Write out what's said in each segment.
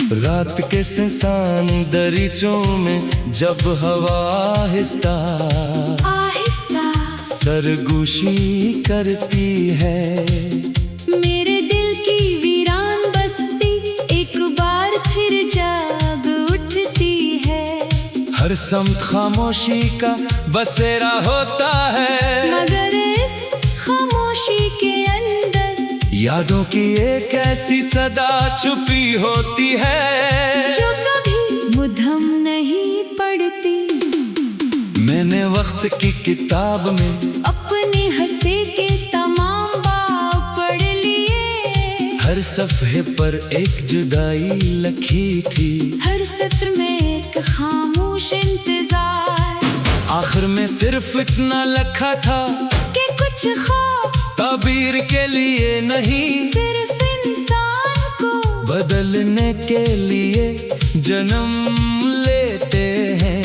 रात के सुनसान दरीचों में जब हवा आहिस्ता आहिस्ता सरगोशी करती है, मेरे दिल की वीरान बस्ती एक बार फिर जाग उठती है। हर समत खामोशी का बसेरा होता है, मगर इस खामोशी के अंदर यादों की एक ऐसी सदा छुपी होती है, जो कभी मुद्दम नहीं पड़ती। मैंने वक्त की किताब में अपने हंसे के तमाम बाब पढ़ लिए, हर सफ़े पर एक जुदाई लिखी थी, हर सत्र में एक खामोश इंतजार। आखिर में सिर्फ इतना लिखा था कि कुछ ख्वाब ताबीर के लिए नहीं, सिर्फ इंसान को बदलने के लिए जन्म लेते हैं।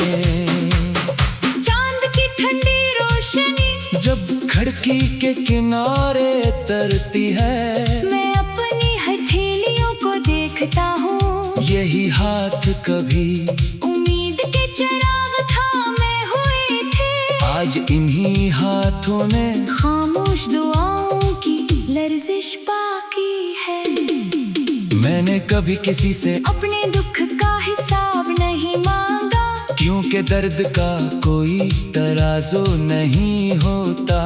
चांद की ठंडी रोशनी जब खिड़की के किनारे तरती है, मैं अपनी हथेलियों को देखता हूँ, यही हाथ कभी उम्मीद के चिराग थामे हुए थे। आज इन्हीं हाथों ने खामोश दुआओं की लर्जिश बाकी है। मैंने कभी किसी से अपने दुख का हिसाब नहीं मांगा, क्योंकि दर्द का कोई तराजू नहीं होता।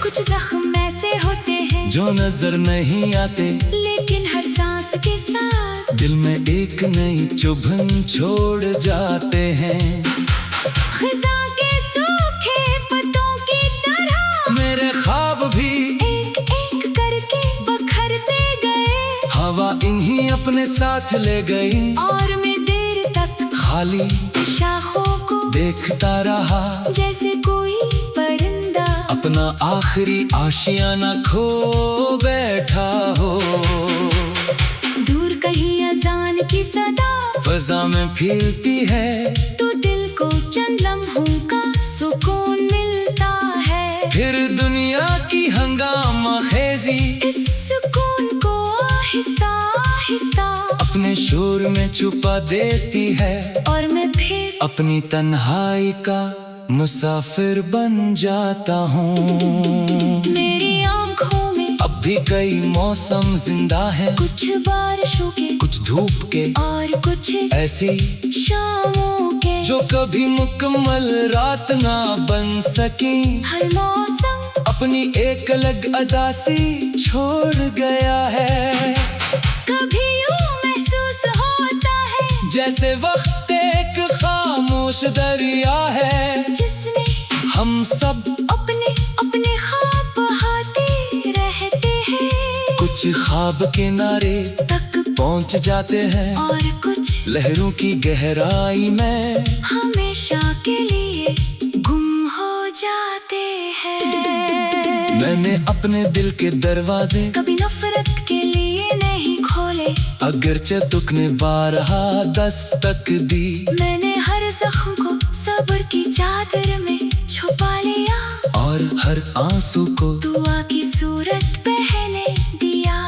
कुछ जख्म ऐसे होते हैं जो नजर नहीं आते, लेकिन हर सांस के साथ दिल में एक नई चुभन छोड़ जाते हैं। खिज़ां के सूखे पत्तों की तरह मेरे ख्वाब भी एक एक करके बखरते गए, हवा इन्हीं अपने साथ ले गई, और मैं देर तक खाली शाखों को देखता रहा, जैसे कोई परिंदा अपना आखिरी आशियाना खो बैठा हो। दूर कहीं अजान की सदा फजा में फीलती है, तो दिल को चंद लम्हों का सुकून मिलता है। फिर दुनिया की हंगामा खेजी इस सुकून को आहिस्ता आहिस्ता अपने शोर में छुपा देती है, और मैं फिर अपनी तन्हाई का मुसाफिर बन जाता हूँ। मेरी आँखों में अब भी कई मौसम जिंदा हैं, कुछ बारिशों के, कुछ धूप के, और कुछ ऐसी शामों के, जो कभी मुकम्मल रात ना बन सकी। हर मौसम अपनी एक अलग अदासी छोड़ गया है, कभी यूं महसूस होता है जैसे वक्त एक खामोश दरिया है, जिसमें हम सब अपने अपने ख्वाब बहाते रहते हैं। कुछ ख्वाब किनारे तक पहुंच जाते हैं, और कुछ लहरों की गहराई में हमेशा के लिए गुम हो जाते हैं। मैंने अपने दिल के दरवाजे कभी नफरत के लिए नहीं खोले, अगरचे तुकने बारहा दस्तक दी, मैंने हर जख्म को सब्र की चादर में छुपा लिया, और हर आंसू को दुआ की सूरत पहने दिया।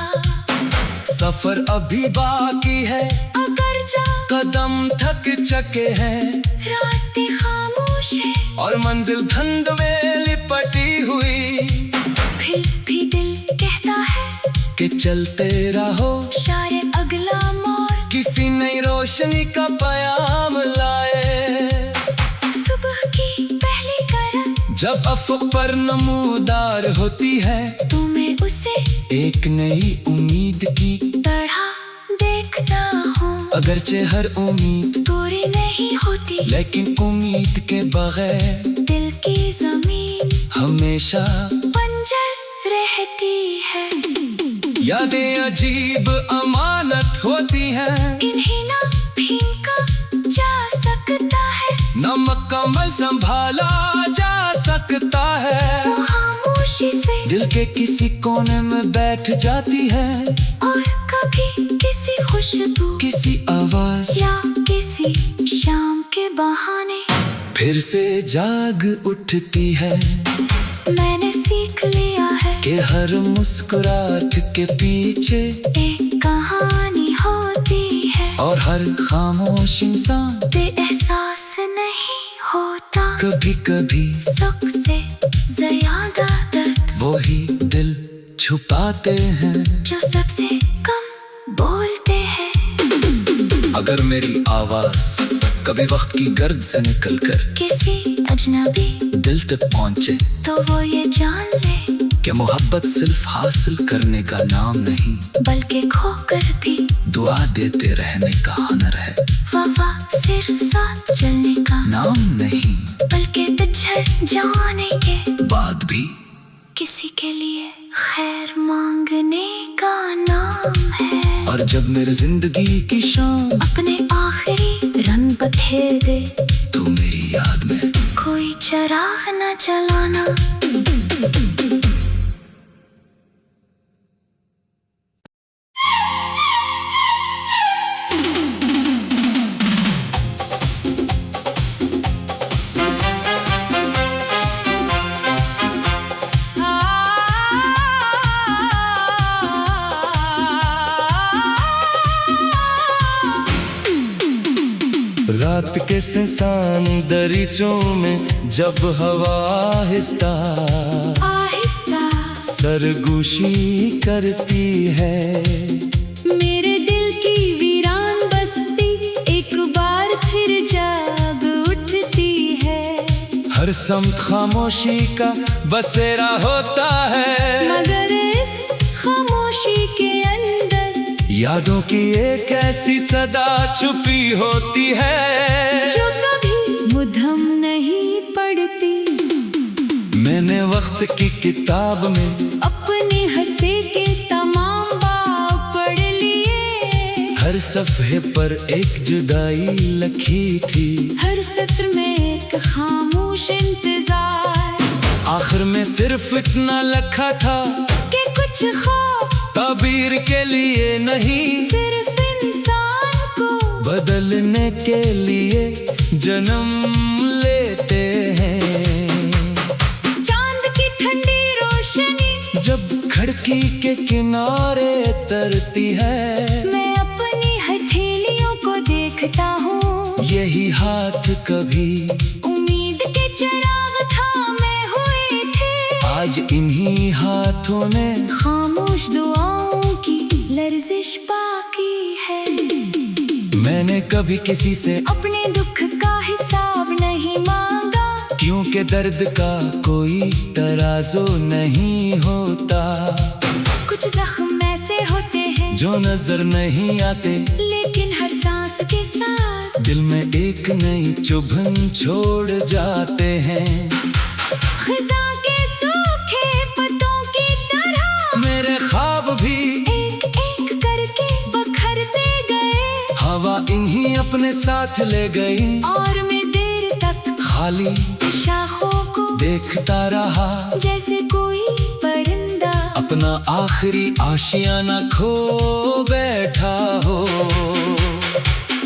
सफर अभी बाकी है, अगर जा कदम थक चके हैं, रास्ते खामोश है, और मंजिल धुंध में लिपटी हुई, फिर भी दिल कहता है कि चलते रहो, शायद अगला मोड़ किसी नई रोशनी का पयाम लाए। सुबह की पहली करन जब अफ़क़ पर नमूदार होती है, तो मैं उसे एक नई उम्मीद की तरह देखता हूँ। अगरचे हर उम्मीद पूरी नहीं होती, लेकिन उम्मीद के बगैर दिल की जमीन हमेशा बंजर रहती है। यादें अजीब अमानत होती हैं, इन्हें ना फेंका जा सकता है, न मुकम्मल संभाला जा सकता है। वो खामोशी से दिल के किसी कोने में बैठ जाती है, और कभी किसी खुशबू, किसी आवाज या किसी शाम के बहाने फिर से जाग उठती है। मैंने सीख लिया है कि हर मुस्कुराहट के पीछे एक कहानी होती है और हर खामोश इंसान एहसास नहीं होता। कभी कभी सुख से ज्यादा दर्द वही दिल छुपाते हैं जो सबसे कम बोलते हैं। अगर मेरी आवाज कभी वक्त की गर्द से निकलकर किसी अजनबी दिल तक पहुंचे तो वो ये जान ले कि मोहब्बत सिर्फ हासिल करने का नाम नहीं बल्कि खोकर भी दुआ देते रहने का हुनर है। वफा सिर्फ साथ चलने का नाम नहीं बल्कि बिछड़ जाने के बाद भी किसी के लिए खैर मांगने का नाम है। और जब मेरी जिंदगी की शाम अपने आखिरी रंग बखेरे तो मेरी याद में कोई चिराग न जलाना। रात के सुनसान दरीचों में जब हवा आहिस्ता आहिस्ता सरगोशी करती है मेरे दिल की वीरान बस्ती एक बार फिर जाग उठती है। हर समत खामोशी का बसेरा होता है मगर इस खामोशी के अंदर यादों की एक ऐसी सदा छुपी होती है जो कभी मुद्दम नहीं पड़ती। मैंने वक्त की किताब में अपने हंसे के तमाम बाब पढ़ लिए। हर सफ़े पर एक जुदाई लिखी थी हर सत्र में एक खामोश इंतजार। आखिर में सिर्फ इतना लिखा था कि कुछ ख्वाब ताबीर के लिए नहीं सिर्फ इंसान को बदलने के लिए जन्म लेते हैं। चांद की ठंडी रोशनी जब खिड़की के किनारे तरती है मैं अपनी हथेलियों को देखता हूँ। यही हाथ कभी उम्मीद के चिराग थामे हुए थे। आज इन्हीं हाथों ने खामोश दुआओं की लर्जिश बाकी है। मैंने कभी किसी से अपने दुख का हिसाब नहीं मांगा क्योंकि दर्द का कोई तराजू नहीं होता। कुछ जख्म ऐसे होते हैं जो नजर नहीं आते लेकिन हर सांस के साथ दिल में एक नई चुभन छोड़ जाते हैं। खिजा के सूखे पत्तों की तरह मेरे ख्वाब भी एक एक करके बखरते गए। हवा इन्हीं अपने साथ ले गई और मैं देर तक खाली शाखों को देखता रहा जैसे कोई परिंदा अपना आखिरी आशियाना खो बैठा हो।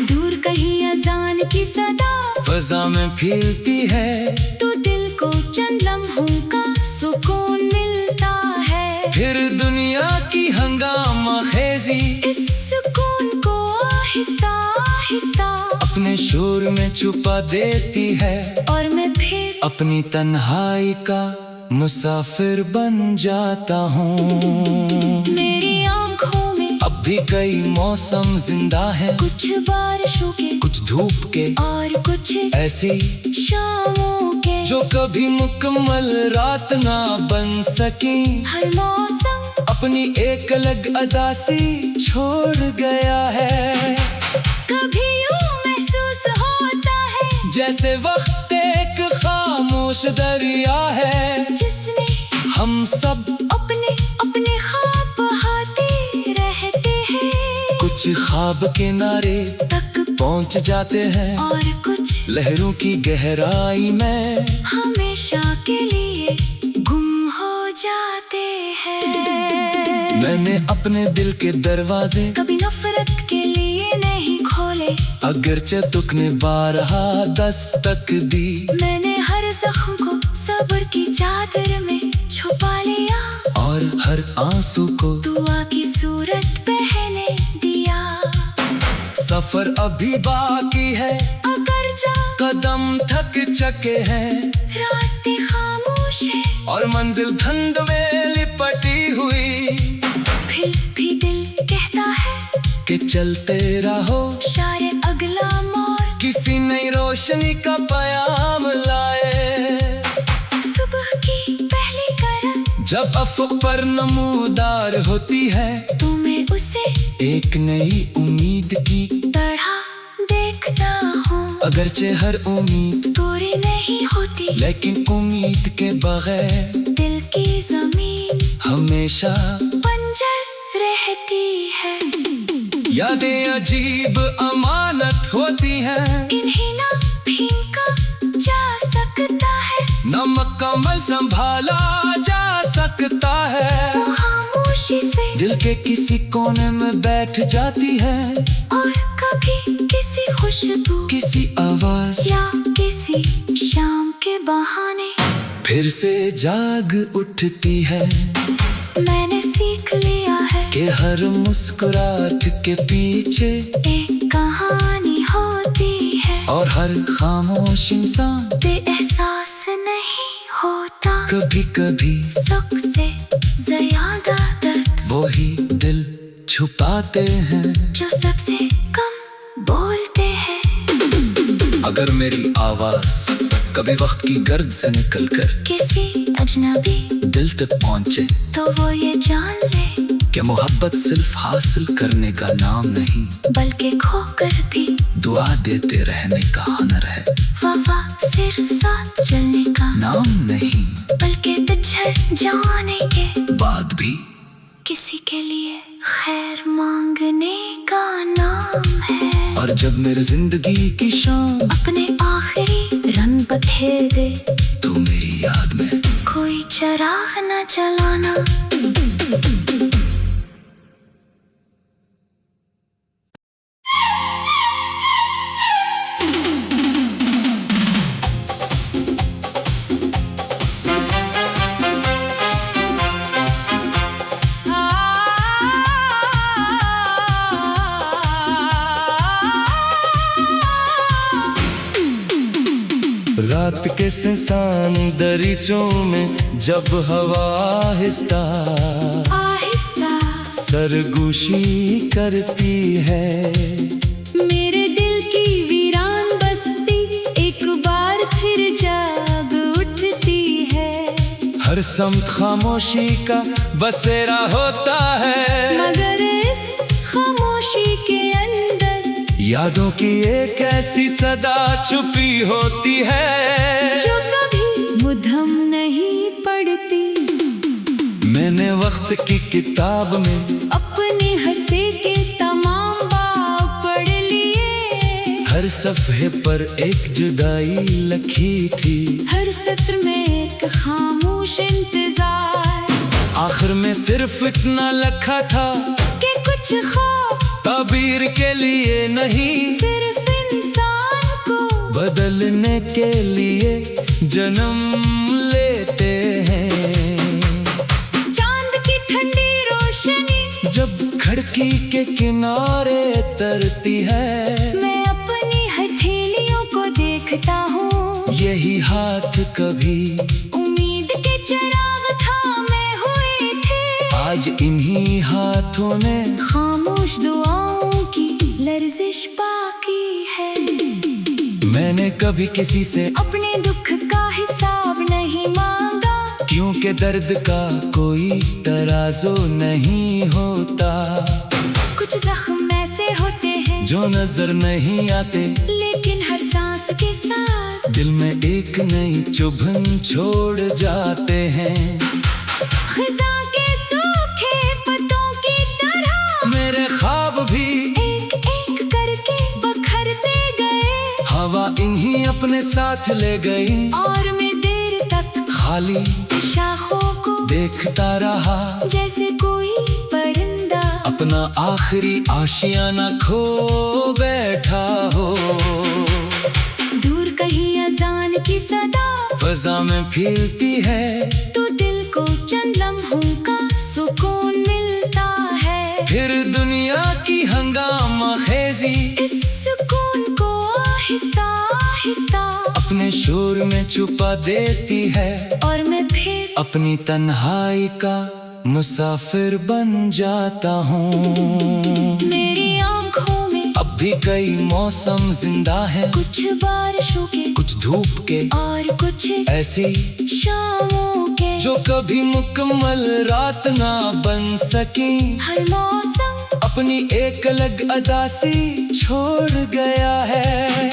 दूर कहीं अजान की सदा फजा में फीलती है तो दिल को चंद लम्हों का सुकून मिलता है। फिर दुनिया की हंगामा खेजी इस सुकून को आहिस्ता आहिस्ता अपने शोर में छुपा देती है और मैं फिर अपनी तन्हाई का मुसाफिर बन जाता हूँ। मेरी आंखों में अब भी कई मौसम जिंदा है कुछ बारिशों के कुछ धूप के और कुछ ऐसी शामों के जो कभी मुकम्मल रात ना बन सकी। हर मौसम अपनी एक अलग अदासी छोड़ गया है। कभी यूं महसूस होता है जैसे वक्त एक खामोश दरिया है जिसमें हम सब अपने अपने ख्वाब बहाते रहते हैं। कुछ ख्वाब के नारे तक पहुंच जाते हैं और कुछ लहरों की गहराई में हमेशा के लिए गुम हो जाते हैं। मैंने अपने दिल के दरवाजे कभी नफरत के लिए नहीं खोले अगरचे तुकने बारहा दस्तक दी। मैंने हर जख्म को सब्र की चादर में छुपा लिया और हर आंसू को दुआ की सूरत पहने दिया। सफर अभी बाकी है, अगर जा कदम थक चके हैं, रास्ते खामोश है, और मंजिल धुंध में लिपटी हुई। फिर भी दिल कहता है कि चलते रहो, शायद अगला मोड़ किसी नई रोशनी का पयाम लाए। सुबह की पहली करन जब अफ़क़ पर नमूदार होती है, तो मैं उसे एक नई उम्मीद की तरह देखता हूँ। अगरचे हर उम्मीद पूरी नहीं होती, लेकिन उम्मीद के बगैर दिल की जमीन हमेशा बंजर रहती है। यादें अजीब अमानत होती हैं, इन्हें ना फेंका जा सकता है, न मुकम्मल संभाला जा सकता है। वो खामोशी से दिल के किसी कोने में बैठ जाती है, और कभी किसी खुशबू किसी आवाज या किसी शाम के बहाने फिर से जाग उठती है। मैंने सीख लिया है कि हर मुस्कुराहट के पीछे एक कहानी होती है, और हर खामोश इंसान एहसास नहीं होता। कभी कभी सुख से ज्यादा दर्द वही दिल छुपाते हैं। जो सबसे कम बोलते हैं। अगर मेरी आवाज कभी वक्त की गर्द से निकलकर किसी अजनबी दिल तक पहुंचे, तो वो ये जान ले कि मोहब्बत सिर्फ हासिल करने का नाम नहीं, बल्कि खोकर भी दुआ देते रहने का हुनर है। वफा सिर्फ साथ चलने का नाम नहीं, बल्कि बिछड़ जाने के बाद भी किसी के लिए खैर मांगने का नाम है। और जब मेरी जिंदगी की शाम अपने आखिरी रंग बखेर दे, तो मेरी याद में कोई चिराग न जलाना। रात के सुनसान दरीचों में जब हवा आहिस्ता आहिस्ता सरगोशी करती है, मेरे दिल की वीरान बस्ती एक बार फिर जाग उठती है। हर समत खामोशी का बसेरा होता है, मगर इस खामोशी के अंदर यादों की एक ऐसी सदा छुपी होती है, जो कभी मुद्दम नहीं पड़ती। मैंने वक्त की किताब में अपने हंसे के तमाम बाब पढ़ लिए, हर सफ़े पर एक जुदाई लिखी थी, हर सत्र में एक खामोश इंतजार। आखिर में सिर्फ इतना लिखा था कि कुछ ख्वाब ताबीर के लिए नहीं, सिर्फ इंसान को बदलने के लिए जन्म लेते हैं। चांद की ठंडी रोशनी जब खिड़की के किनारे तरती है, मैं अपनी हथेलियों को देखता हूँ। यही हाथ कभी उम्मीद के चिराग थामे हुए थे, आज इन्हीं हाथों में खामोश दुआओं की लर्जिश बाकी है। मैंने कभी किसी से अपने दुख का हिसाब नहीं मांगा, क्योंकि दर्द का कोई तराजू नहीं होता। कुछ जख्म ऐसे होते हैं जो नजर नहीं आते, लेकिन हर सांस के साथ दिल में एक नई चुभन छोड़ जाते हैं। खिज़ां के सूखे पत्तों की तरह मेरे ख्वाब भी एक एक करके बखरते गए, हवा इन्हीं अपने साथ ले गई, और मैं देर तक खाली शाखों को देखता रहा, जैसे कोई परिंदा अपना आखिरी आशियाना खो बैठा हो। दूर कहीं अजान की सदा फजा में फीलती है, तो दिल को चंद लम्हों का सुकून मिलता है। फिर दुनिया की हंगामा खेजी इस शोर में छुपा देती है, और मैं फिर अपनी तन्हाई का मुसाफिर बन जाता हूँ। मेरी आंखों में अब भी कई मौसम जिंदा हैं, कुछ बारिशों के, कुछ धूप के और कुछ ऐसी शामों के, जो कभी मुकम्मल रात ना बन सकी। हर मौसम अपनी एक अलग अदासी छोड़ गया है।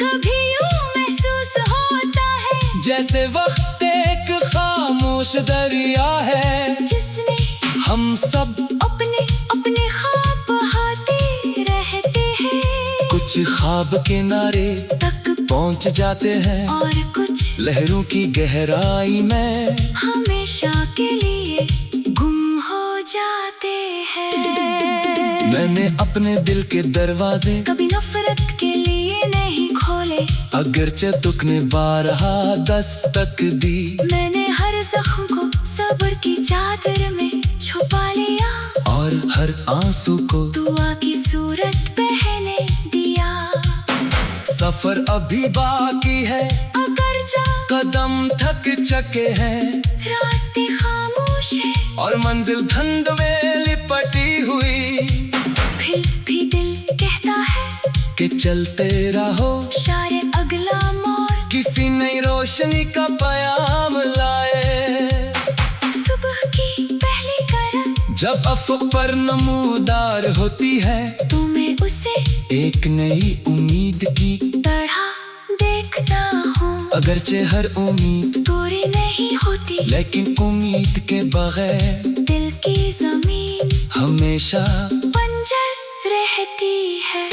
कभी यूं महसूस होता है जैसे वक्त एक खामोश दरिया है, जिसने हम सब अपने अपने ख्वाब बहाते रहते हैं। कुछ ख्वाब किनारे तक पहुंच जाते हैं, और कुछ लहरों की गहराई में हमेशा के लिए गुम हो जाते हैं। मैंने अपने दिल के दरवाजे कभी नफरत के लिए नहीं खोले, अगरचे दुख ने बारहा दस्तक दी। मैंने हर जख्म को सब्र की चादर में छुपा लिया, और हर आंसू को दुआ की सूरत पहने दिया। सफर अभी बाकी है, अगर जा कदम थक चके हैं, रास्ते खामोश है, और मंजिल धुंध में लिपटी हुई। फिर भी दिल कहता है कि चलते रहो, शायद अगला मोड़ किसी नई रोशनी का पयाम लाए। सुबह की पहली करन जब अफ़क़ पर नमूदार होती है, तो मैं उसे एक नई उम्मीद की तरह देखता हूँ। अगरचे हर उम्मीद पूरी नहीं होती, लेकिन उम्मीद के बगैर दिल की जमीन हमेशा बंजर रहती है।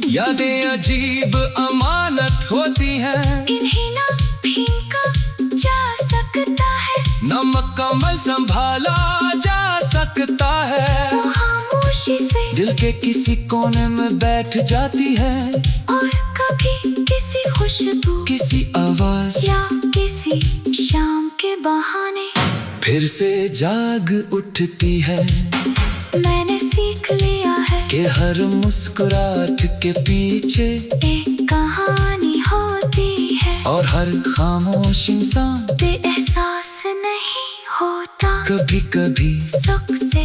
यादें अजीब अमानत होती हैं, इन्हें ना फेंका जा सकता है, न मुकम्मल संभाला जा सकता है। वो खामोशी से दिल के किसी कोने में बैठ जाती है, और कभी किसी खुशबू, किसी आवाज या किसी शाम के बहाने फिर से जाग उठती है। मैंने सीख लिया है कि हर मुस्कुराहट के पीछे एक कहानी होती है, और हर खामोश इंसान एहसास नहीं होता। कभी कभी सुख से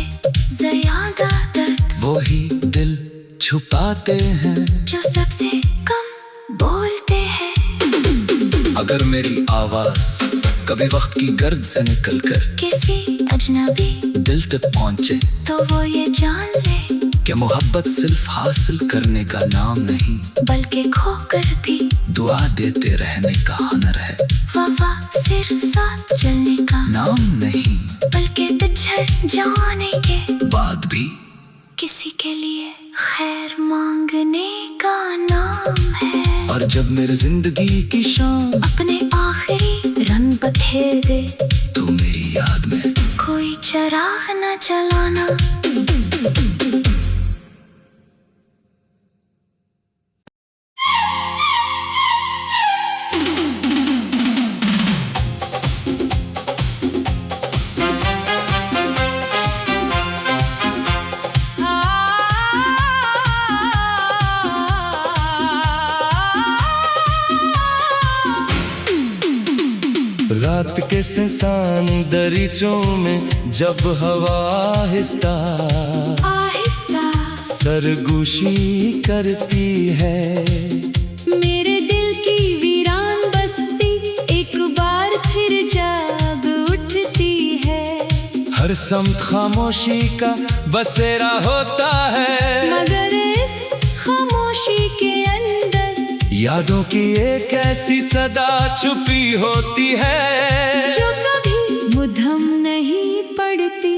ज्यादा दर्द वही दिल छुपाते हैं। जो सबसे कम बोलते हैं। अगर मेरी आवाज कभी वक्त की गर्द से निकलकर किसी अजनबी दिल तक पहुंचे, तो वो ये जान ले कि मोहब्बत सिर्फ हासिल करने का नाम नहीं, बल्कि खोकर भी दुआ देते रहने का हुनर है। वफा सिर्फ साथ चलने का नाम नहीं, बल्कि बिछड़ जाने के बाद भी किसी के लिए खैर मांगने का नाम है। और जब मेरी जिंदगी की शाम अपने आखिरी रंग बखेर दे, तो मेरी याद में कोई चिराग न जलाना। रात के सुनसान दरीचों में जब हवा आहिस्ता आहिस्ता सरगोशी करती है, मेरे दिल की वीरान बस्ती एक बार फिर जाग उठती है। हर समत खामोशी का बसेरा होता है, मगर इस खामोशी के अंदर यादों की एक ऐसी सदा छुपी होती है, जो कभी मुद्दम नहीं पड़ती।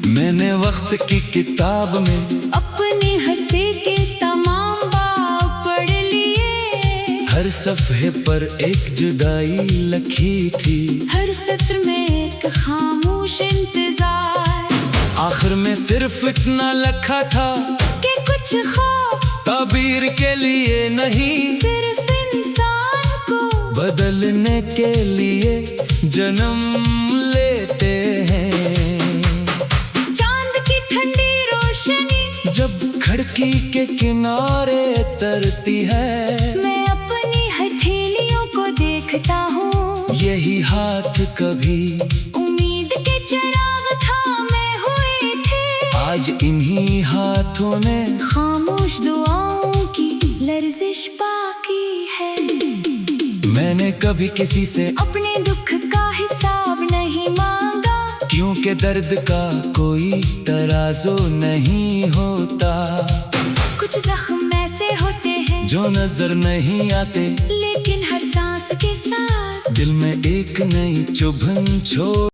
मैंने वक्त की किताब में अपने हंसे के तमाम बाब पढ़ लिए, हर सफ़े पर एक जुदाई लिखी थी, हर सत्र में एक खामोश इंतजार। आखिर में सिर्फ इतना लिखा था कि कुछ ख्वाब ताबीर के लिए नहीं, सिर्फ इंसान को बदलने के लिए जन्म लेते हैं। चांद की ठंडी रोशनी जब खिड़की के किनारे तरती है, मैं अपनी हथेली हाथ कभी उम्मीद के चिराग थामे हुए थे। आज इन्हीं हाथों ने खामोश दुआओं की लर्जिश बाकी है। मैंने कभी किसी से अपने दुख का हिसाब नहीं मांगा, क्योंकि दर्द का कोई तराजू नहीं होता। कुछ जख्म ऐसे होते हैं जो नजर नहीं आते, लेकिन हर सांस के साथ दिल में एक नई चुभन छोड़